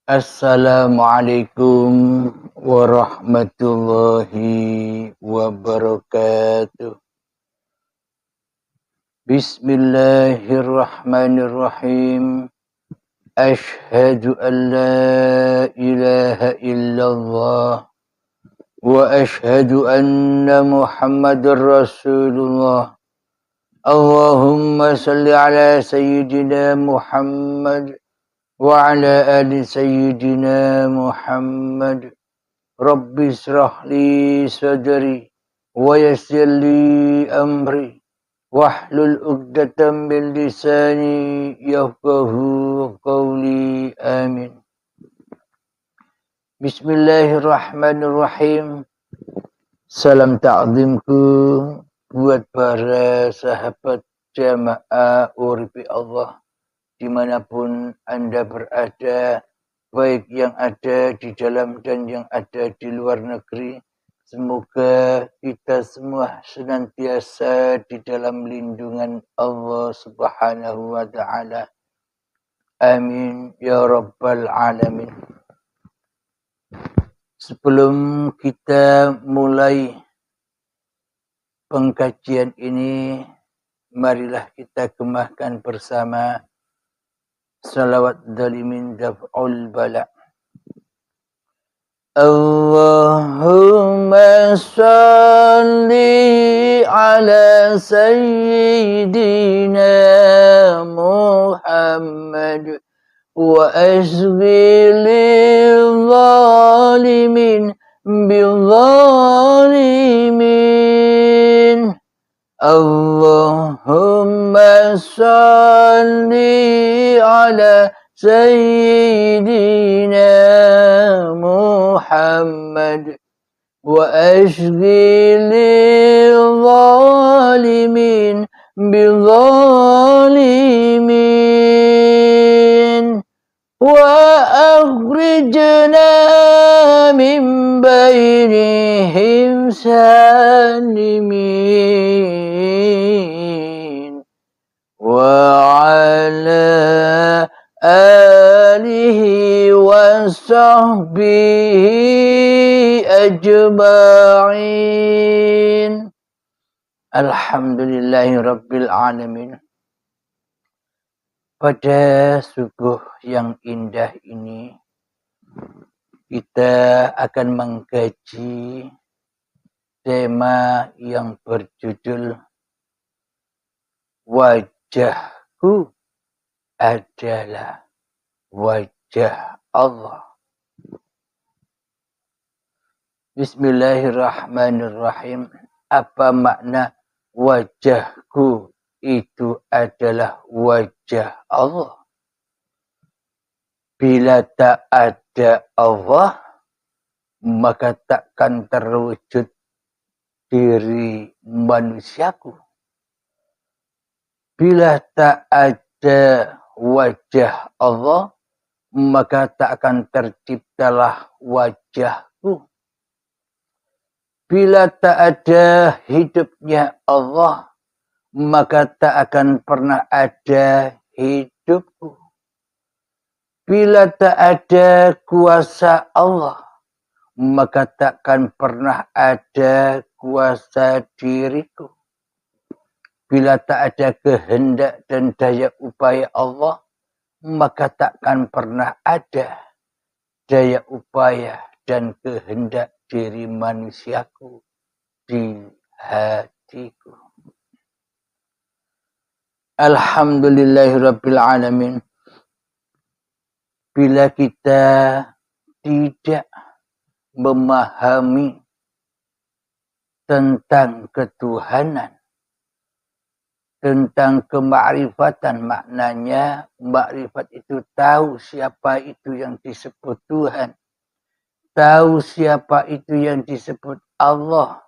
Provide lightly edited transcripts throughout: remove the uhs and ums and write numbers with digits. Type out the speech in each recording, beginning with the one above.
Assalamualaikum warahmatullahi wabarakatuh. Bismillahirrahmanirrahim. Ashhadu an la ilaha illallah wa ashhadu anna Muhammadar Rasulullah. Allahumma salli ala sayyidina Muhammad wa ala ali sayyidina Muhammad. Rabbi israh li sadri wa yassir li amri wahlul 'uqdatam min lisani yafqahu qawli. Amin. Bismillahirrahmanirrahim. Salam ta'zimku buat para sahabat jamaah Uripi Allah dimanapun Anda berada, baik yang ada di dalam dan yang ada di luar negeri. Semoga kita semua senantiasa di dalam lindungan Allah Subhanahu wa ta'ala. Amin ya rabbal alamin. Sebelum kita mulai pengkajian ini, marilah kita gemahkan bersama salawat dalimin daf'ul bala. Allahumma salli ala sayyidina Muhammad wa asghil zalimin bil zalimin. Allahumma salli ala sayyidina Muhammad wa ashghil zalimin bil zalimin wa akhrijna min bainihim salimin wa ala alihi wa sahbihi ajma'in. Alhamdulillahi rabbil alamin. Pada subuh yang indah ini, kita akan mengkaji tema yang berjudul Wajahku adalah wajah Allah. Bismillahirrahmanirrahim. Apa makna wajahku itu adalah wajah Allah? Bila tak ada Allah, maka takkan terwujud diri manusiaku. Bila tak ada wajah Allah, maka tak akan terciptalah wajahku. Bila tak ada hidupnya Allah, maka tak akan pernah ada hidupku. Bila tak ada kuasa Allah, maka takkan pernah ada kuasa diriku. Bila tak ada kehendak dan daya upaya Allah, maka takkan pernah ada daya upaya dan kehendak diri manusiaku di hatiku. Alhamdulillahirabbil alamin. Bila kita tidak memahami tentang ketuhanan, tentang kemakrifatan, maknanya makrifat itu tahu siapa itu yang disebut Tuhan, tahu siapa itu yang disebut Allah,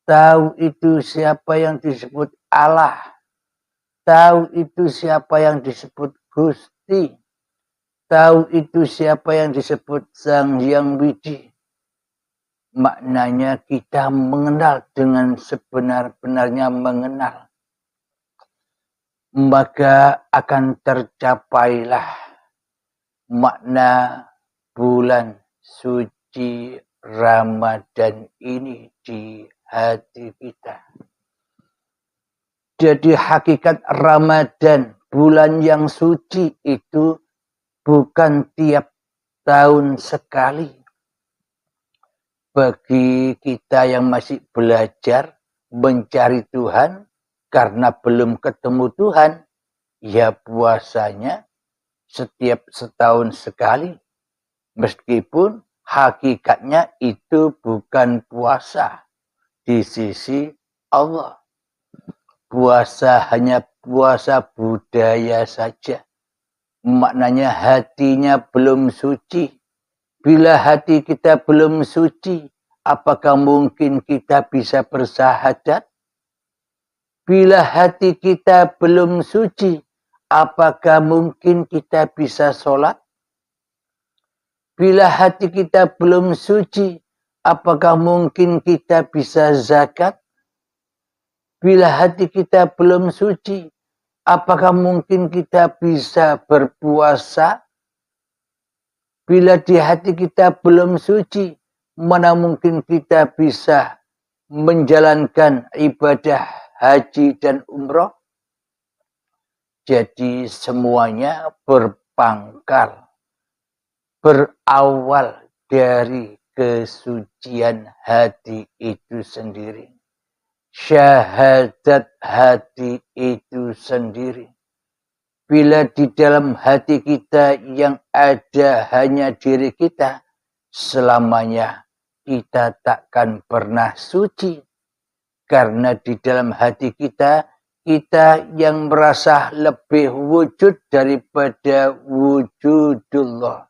tahu itu siapa yang disebut Allah, tahu itu siapa yang disebut Gusti, tahu itu siapa yang disebut Sang Hyang Widi. Maknanya kita mengenal dengan sebenar-benarnya mengenal. Maka akan tercapailah makna bulan suci Ramadan ini di hati kita. Jadi hakikat Ramadan, bulan yang suci itu bukan tiap tahun sekali. Bagi kita yang masih belajar mencari Tuhan karena belum ketemu Tuhan, ya puasanya setiap setahun sekali. Meskipun hakikatnya itu bukan puasa di sisi Allah. Puasa hanya puasa budaya saja. Maknanya hatinya belum suci. Bila hati kita belum suci, apakah mungkin kita bisa bersahadat? Bila hati kita belum suci, apakah mungkin kita bisa sholat? Bila hati kita belum suci, apakah mungkin kita bisa zakat? Bila hati kita belum suci, apakah mungkin kita bisa berpuasa? Bila di hati kita belum suci, mana mungkin kita bisa menjalankan ibadah haji dan umroh? Jadi semuanya berpangkal, berawal dari kesucian hati itu sendiri. Syahadat hati itu sendiri. Bila di dalam hati kita yang ada hanya diri kita, selamanya kita takkan pernah suci. Karena di dalam hati kita, kita yang merasa lebih wujud daripada wujudullah.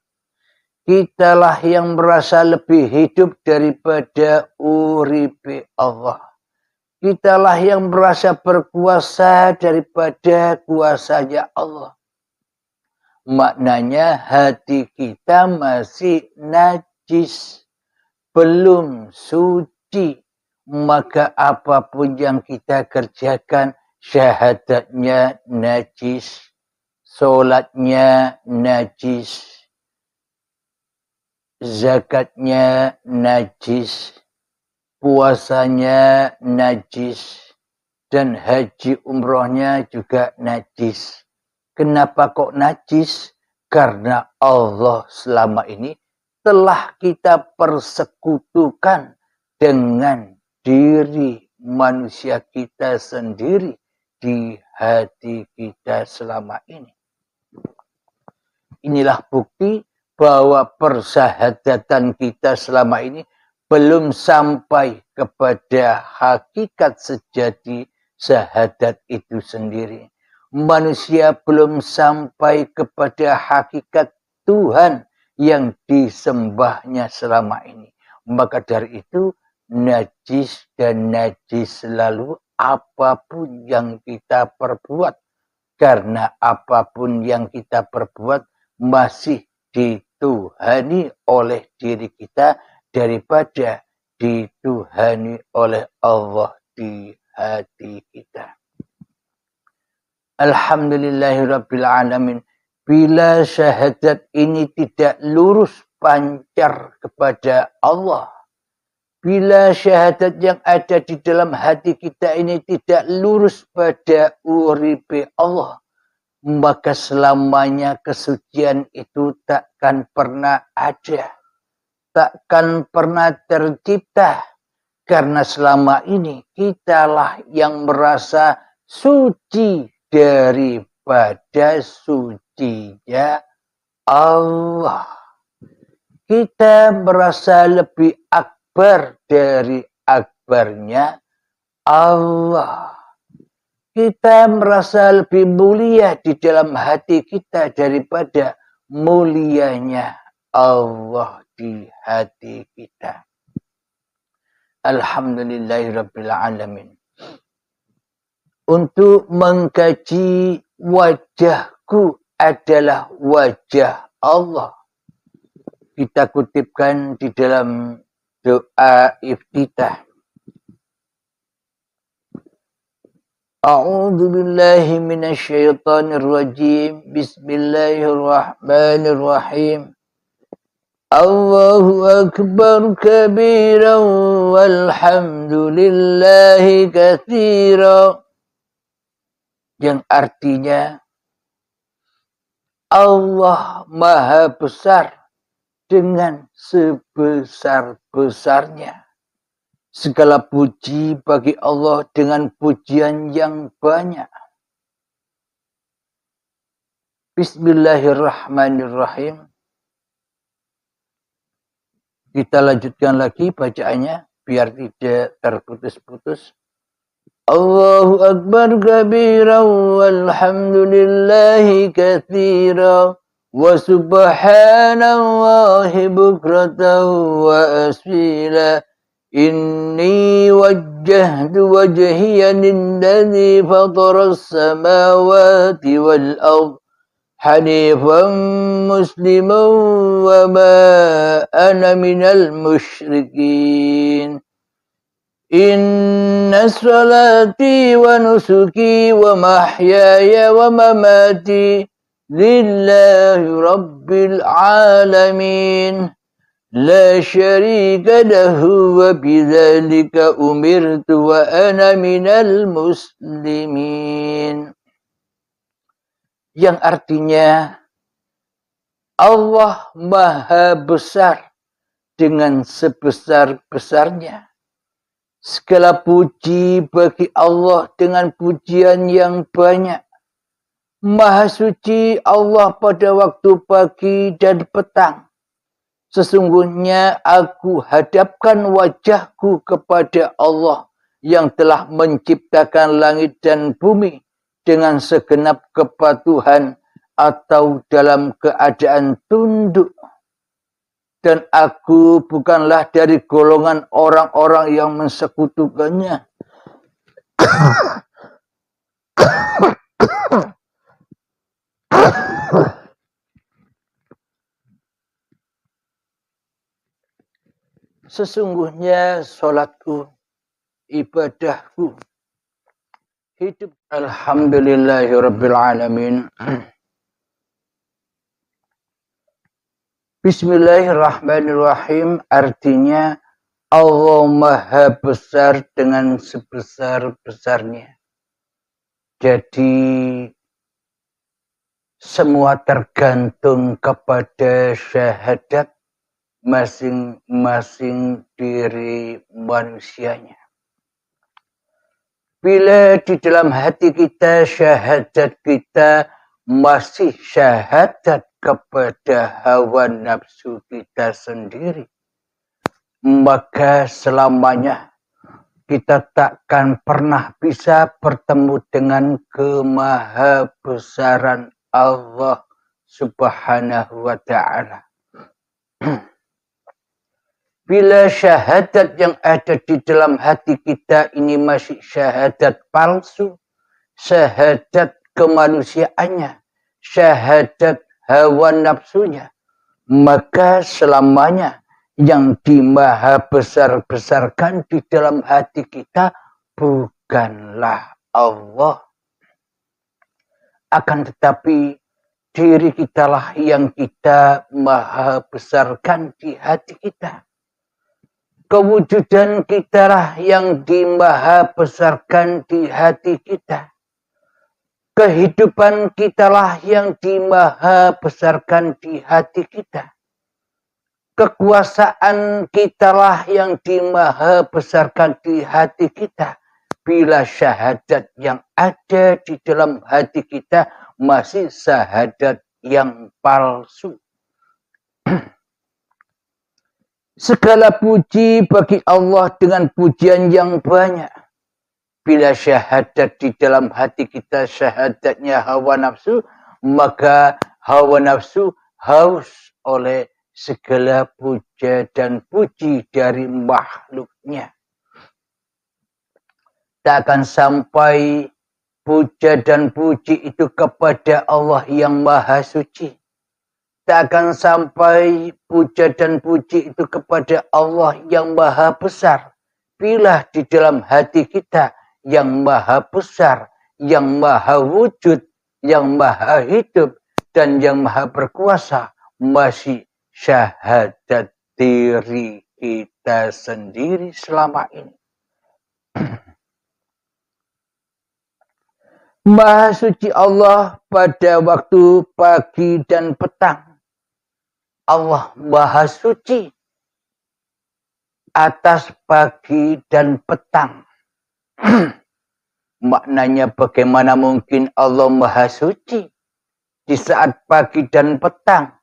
Kitalah yang merasa lebih hidup daripada uripe Allah. Kitalah yang merasa berkuasa daripada kuasanya Allah. Maknanya hati kita masih najis, belum suci. Maka apapun yang kita kerjakan, syahadatnya najis, solatnya najis, zakatnya najis, puasanya najis, dan haji umrohnya juga najis. Kenapa kok najis? Karena Allah selama ini telah kita persekutukan dengan diri manusia kita sendiri di hati kita selama ini. Inilah bukti bahwa persahadatan kita selama ini belum sampai kepada hakikat sejati syahadat itu sendiri. Manusia belum sampai kepada hakikat Tuhan yang disembahnya selama ini. Maka dari itu najis dan najis selalu apapun yang kita perbuat. Karena apapun yang kita perbuat masih dituhani oleh diri kita daripada dituhani oleh Allah di hati kita. Alhamdulillahirabbil alamin. Bila syahadat ini tidak lurus pancar kepada Allah, bila syahadat yang ada di dalam hati kita ini tidak lurus pada uripe Allah, maka selamanya kesucian itu takkan pernah ada. Takkan pernah tercipta. Karena selama ini kitalah yang merasa suci daripada sucinya Allah. Kita merasa lebih akbar dari akbarnya Allah. Kita merasa lebih mulia di dalam hati kita daripada mulianya Allah di hati kita. Alhamdulillahirabbil alamin. Untuk mengkaji wajahku adalah wajah Allah. Kita kutipkan di dalam doa iftitah. A'udzu billahi minasy syaithanir rajim. Bismillahirrahmanirrahim. Bismillahirrahmanirrahim. Bismillahirrahmanirrahim. Bismillahirrahmanirrahim. Bismillahirrahmanirrahim. Bismillahirrahmanirrahim. Bismillahirrahmanirrahim. Bismillahirrahmanirrahim. Bismillahirrahmanirrahim. Allahu akbar kabiran walhamdulillahi katsira. Yang artinya Allah Maha Besar dengan sebesar-besarnya. Segala puji bagi Allah dengan pujian yang banyak. Bismillahirrahmanirrahim. Kita lanjutkan lagi bacaannya biar tidak terputus-putus. Allahu akbar kabiran walhamdulillahi katsira wa subhanallahi bukratan wa asila. Inni wajjahtu wajhiya lilladzi fatara as-samawati wal ardh hanifan musliman wa ma ana minal musyrikin. Inna salati wa nusuki wa mahyaya wa mamati lillahi rabbil alamin. La syarika lahu wa bidzalika umirtu wa ana minal muslimin. Yang artinya Allah Maha Besar dengan sebesar-besarnya. Segala puji bagi Allah dengan pujian yang banyak. Maha suci Allah pada waktu pagi dan petang. Sesungguhnya aku hadapkan wajahku kepada Allah yang telah menciptakan langit dan bumi dengan segenap kepatuhan atau dalam keadaan tunduk. Dan aku bukanlah dari golongan orang-orang yang mensekutukannya. Sesungguhnya salatku, ibadahku, hidup. Alhamdulillahirabbil alamin. Bismillahirrahmanirrahim artinya Allah Maha Besar dengan sebesar-besarnya. Jadi semua tergantung kepada syahadat masing-masing diri manusianya. Bila di dalam hati kita syahadat kita masih syahadat kepada hawa nafsu kita sendiri, maka selamanya kita takkan pernah bisa bertemu dengan kemahabesaran Allah Subhanahu wa ta'ala. Bila syahadat yang ada di dalam hati kita ini masih syahadat palsu, syahadat kemanusiaannya, syahadat hawa nafsunya, maka selamanya yang dimaha besar-besarkan di dalam hati kita bukanlah Allah. Akan tetapi diri kitalah yang kita maha besarkan di hati kita. Kewujudan kitalah yang dimaha besarkan di hati kita. Kehidupan kitalah yang dimaha besarkan di hati kita. Kekuasaan kitalah yang dimaha besarkan di hati kita. Bila syahadat yang ada di dalam hati kita masih syahadat yang palsu. Segala puji bagi Allah dengan pujian yang banyak. Bila syahadat di dalam hati kita syahadatnya hawa nafsu, maka hawa nafsu haus oleh segala puja dan puji dari makhluknya. Tak akan sampai puja dan puji itu kepada Allah yang maha suci. Tak akan sampai puja dan puji itu kepada Allah yang maha besar. Bila di dalam hati kita yang maha besar, yang maha wujud, yang maha hidup, dan yang maha berkuasa masih syahadat diri kita sendiri selama ini. Maha suci Allah pada waktu pagi dan petang. Allah maha suci atas pagi dan petang. Maknanya bagaimana mungkin Allah maha suci di saat pagi dan petang.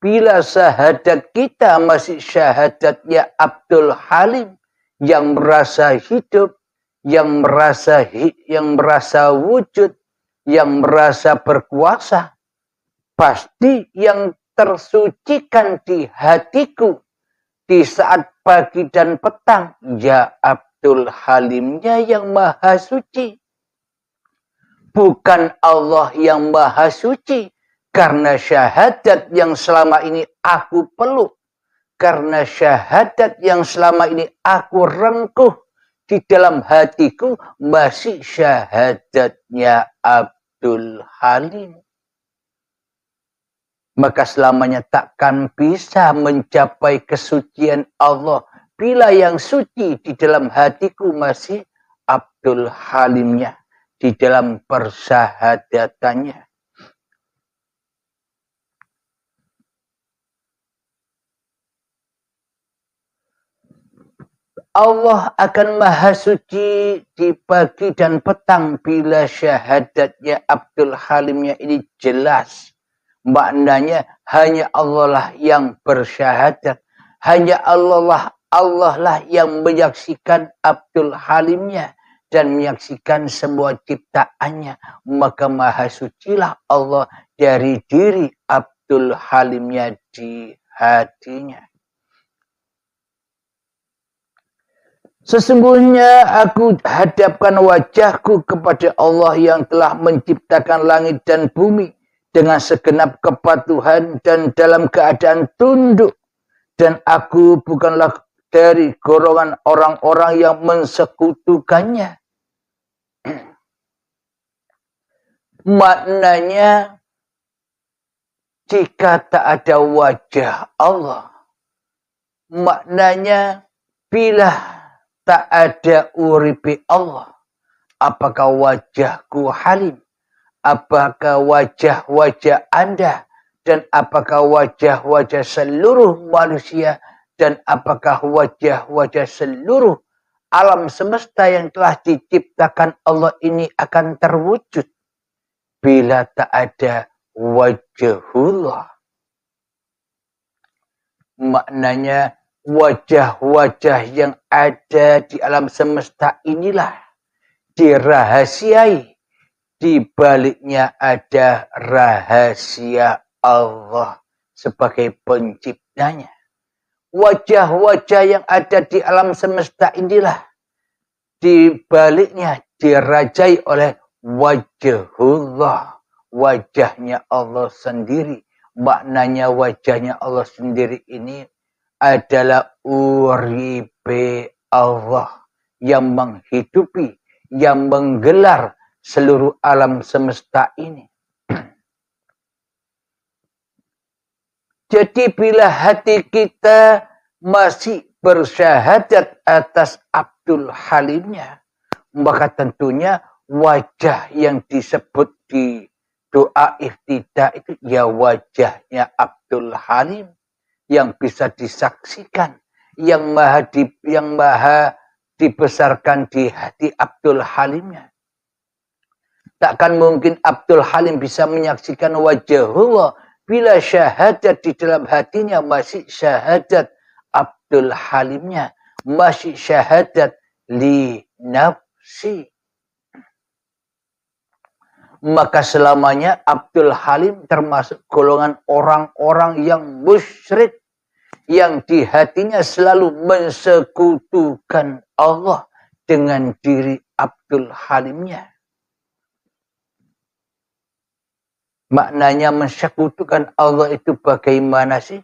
Bila syahadat kita masih syahadatnya Abdul Halim yang merasa hidup, yang merasa wujud, yang merasa berkuasa, pasti yang tersucikan di hatiku di saat pagi dan petang, ya Abdul Halimnya yang maha suci. Bukan Allah yang maha suci, karena syahadat yang selama ini aku peluk, karena syahadat yang selama ini aku rengkuh, di dalam hatiku masih syahadatnya Abdul Halim. Maka selamanya takkan bisa mencapai kesucian Allah bila yang suci di dalam hatiku masih Abdul Halimnya di dalam persahadatannya. Allah akan maha suci di pagi dan petang bila syahadatnya Abdul Halimnya ini jelas. Maknanya hanya Allah lah yang bersyahadat. Hanya Allah lah yang menyaksikan Abdul Halimnya dan menyaksikan semua ciptaannya. Maka maha sucilah Allah dari diri Abdul Halimnya di hatinya. Sesungguhnya aku hadapkan wajahku kepada Allah yang telah menciptakan langit dan bumi dengan segenap kepatuhan dan dalam keadaan tunduk. Dan aku bukanlah dari golongan orang-orang yang mensekutukannya. Maknanya, jika tak ada wajah Allah, maknanya bila tak ada uripi Allah, apakah wajahku Halim? Apakah wajah-wajah Anda? Dan apakah wajah-wajah seluruh manusia? Dan apakah wajah-wajah seluruh alam semesta yang telah diciptakan Allah ini akan terwujud bila tak ada wajahullah? Maknanya wajah-wajah yang ada di alam semesta inilah dirahasiai. Di baliknya ada rahasia Allah sebagai penciptanya. Wajah-wajah yang ada di alam semesta inilah di baliknya dirajai oleh wajahullah. Wajahnya Allah sendiri. Maknanya wajahnya Allah sendiri ini adalah uripe Allah yang menghidupi, yang menggelar seluruh alam semesta ini. Jadi bila hati kita masih bersyahadat atas Abdul Halimnya, maka tentunya wajah yang disebut di doa iftidah itu ya wajahnya Abdul Halim yang bisa disaksikan, yang maha dibesarkan di hati Abdul Halimnya. Takkan mungkin Abdul Halim bisa menyaksikan wajahullah bila syahadat di dalam hatinya masih syahadat Abdul Halimnya, masih syahadat li nafsi. Maka selamanya Abdul Halim termasuk golongan orang-orang yang musyrik, yang di hatinya selalu mensekutukan Allah dengan diri Abdul Halimnya. Maknanya mensekutukan Allah itu bagaimana sih?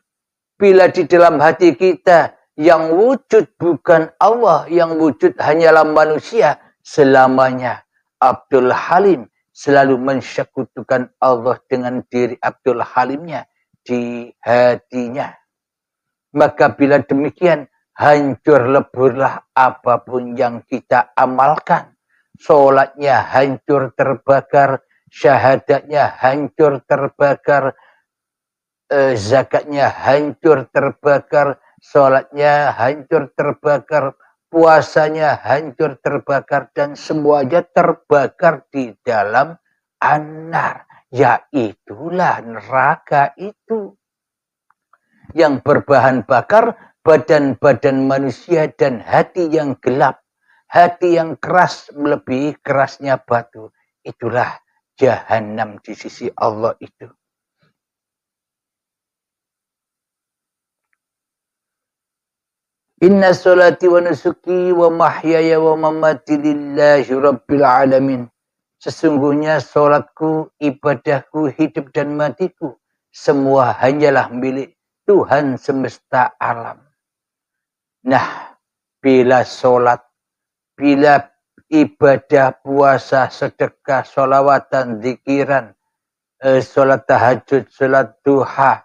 Bila di dalam hati kita yang wujud bukan Allah, yang wujud hanyalah manusia, selamanya Abdul Halim selalu mensekutukan Allah dengan diri Abdul Halimnya di hatinya. Maka bila demikian, hancur leburlah apapun yang kita amalkan. Sholatnya hancur terbakar, syahadatnya hancur terbakar, zakatnya hancur terbakar, sholatnya hancur terbakar, puasanya hancur terbakar, dan semuanya terbakar di dalam an-nar. Yaitulah neraka itu. Yang berbahan bakar badan-badan manusia dan hati yang gelap. Hati yang keras melebihi kerasnya batu. Itulah jahanam di sisi Allah itu. Inna salati wa nusuki wa mahyaya wa mamati lillahi rabbil alamin. Sesungguhnya solatku, ibadahku, hidup dan matiku, semua hanyalah milik Tuhan semesta alam. Nah, bila solat, bila ibadah, puasa, sedekah, solawatan, zikiran, solat tahajud, solat duha,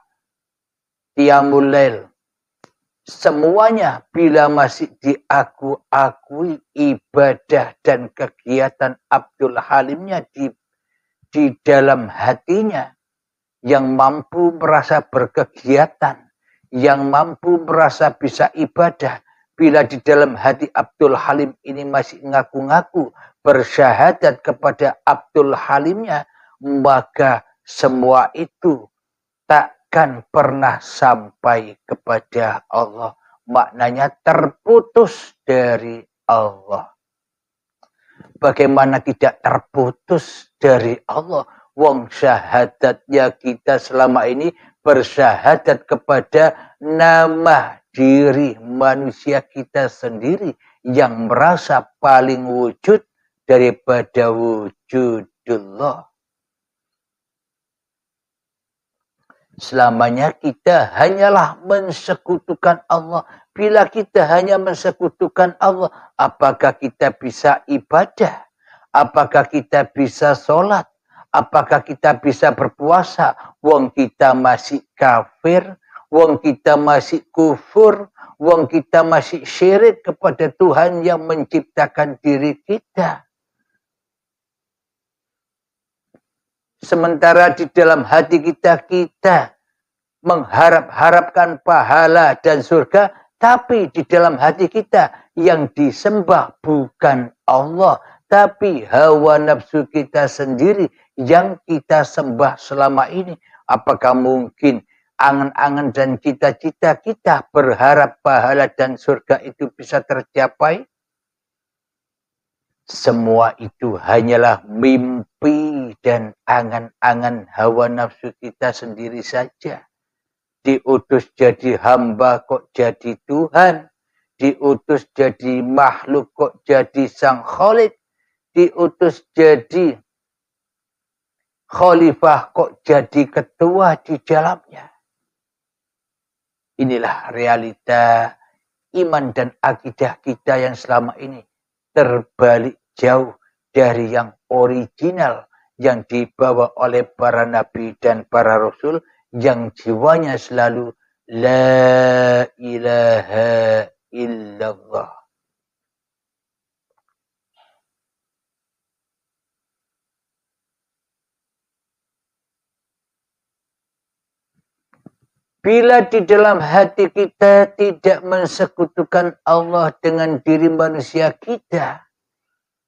qiyamul lail, semuanya bila masih diakui ibadah dan kegiatan Abdul Halimnya di dalam hatinya, yang mampu merasa berkegiatan, yang mampu merasa bisa ibadah, bila di dalam hati Abdul Halim ini masih ngaku-ngaku bersyahadat kepada Abdul Halimnya, maka semua itu takkan pernah sampai kepada Allah. Maknanya terputus dari Allah. Bagaimana tidak terputus dari Allah? Wong syahadatnya kita selama ini bersyahadat kepada nama diri manusia kita sendiri yang merasa paling wujud daripada wujudullah. Selamanya kita hanyalah mensekutukan Allah. Bila kita hanya mensekutukan Allah, apakah kita bisa ibadah? Apakah kita bisa sholat? Apakah kita bisa berpuasa? Wong kita masih kafir, wong kita masih kufur, wong kita masih syirik kepada Tuhan yang menciptakan diri kita. Sementara di dalam hati kita mengharap-harapkan pahala dan surga, tapi di dalam hati kita yang disembah bukan Allah, tapi hawa nafsu kita sendiri yang kita sembah selama ini. Apakah mungkin angan-angan dan cita-cita kita berharap pahala dan surga itu bisa tercapai? Semua itu hanyalah mimpi dan angan-angan hawa nafsu kita sendiri saja. Diutus jadi hamba kok jadi Tuhan. Diutus jadi makhluk kok jadi sang Khalid. Diutus jadi khalifah kok jadi ketua di dalamnya. Inilah realita iman dan akidah kita yang selama ini terbalik jauh dari yang original yang dibawa oleh para nabi dan para rasul yang jiwanya selalu la ilaha illallah. Bila di dalam hati kita tidak mensekutukan Allah dengan diri manusia kita,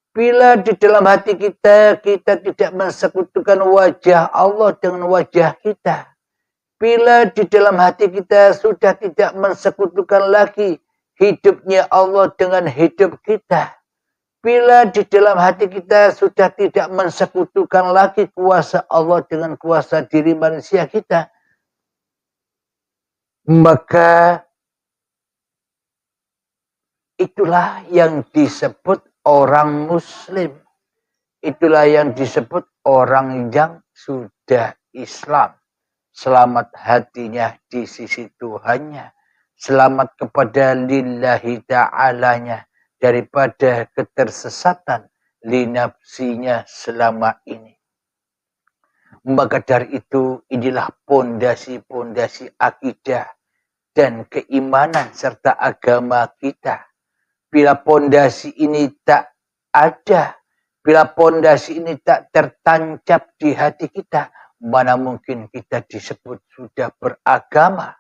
bila di dalam hati kita tidak mensekutukan wajah Allah dengan wajah kita, bila di dalam hati kita sudah tidak mensekutukan lagi hidupnya Allah dengan hidup kita, bila di dalam hati kita sudah tidak mensekutukan lagi kuasa Allah dengan kuasa diri manusia kita, maka itulah yang disebut orang Muslim. Itulah yang disebut orang yang sudah Islam. Selamat hatinya di sisi Tuhannya. Selamat kepada lillahi ta'alanya daripada ketersesatan linafsinya selama ini. Maka dari itu inilah pondasi-pondasi akidah dan keimanan serta agama kita. Bila pondasi ini tak ada, bila pondasi ini tak tertancap di hati kita, mana mungkin kita disebut sudah beragama.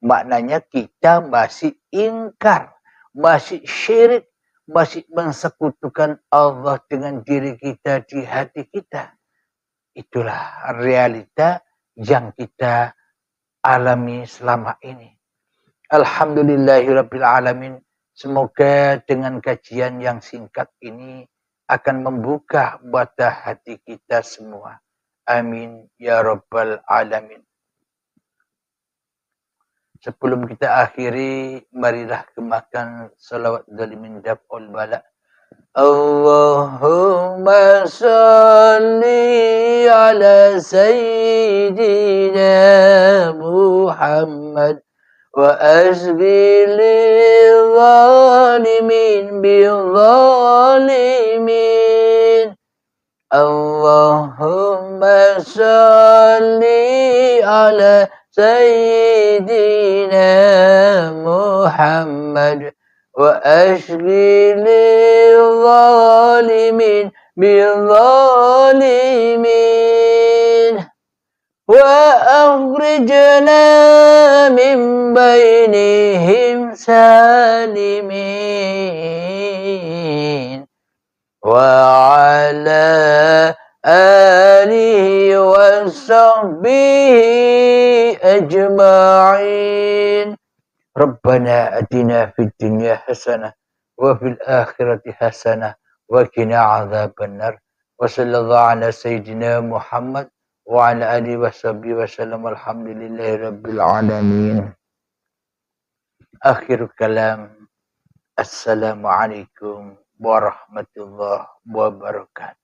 Maknanya kita masih ingkar, masih syirik, masih mensekutukan Allah dengan diri kita di hati kita. Itulah realita yang kita alami selama ini. Alhamdulillahirabbil alamin. Semoga dengan kajian yang singkat ini akan membuka mata hati kita semua. Amin ya rabbal alamin. Sebelum kita akhiri, marilah gemakan salawat zalimin daf'ul bala. Allahumma salli ala sayyidina Muhammad wa asghil zalimin bil zalimin. Allahumma salli ala Sayyidina Muhammad wa ashghilil zalimin bil zalimin wa akhrijna min bainihim salimin wa ala alihi wa sahbihi ajma'in. Rabbana atina fid dunya hasanah wa fil akhirati hasanah wa qina adzabannar. Wa sallallahu ala sayyidina Muhammad wa ala alihi wa sahbihi wa sallam. Alhamdulillahi rabbil alamin. Akhir kalam. Assalamualaikum warahmatullahi wabarakatuh.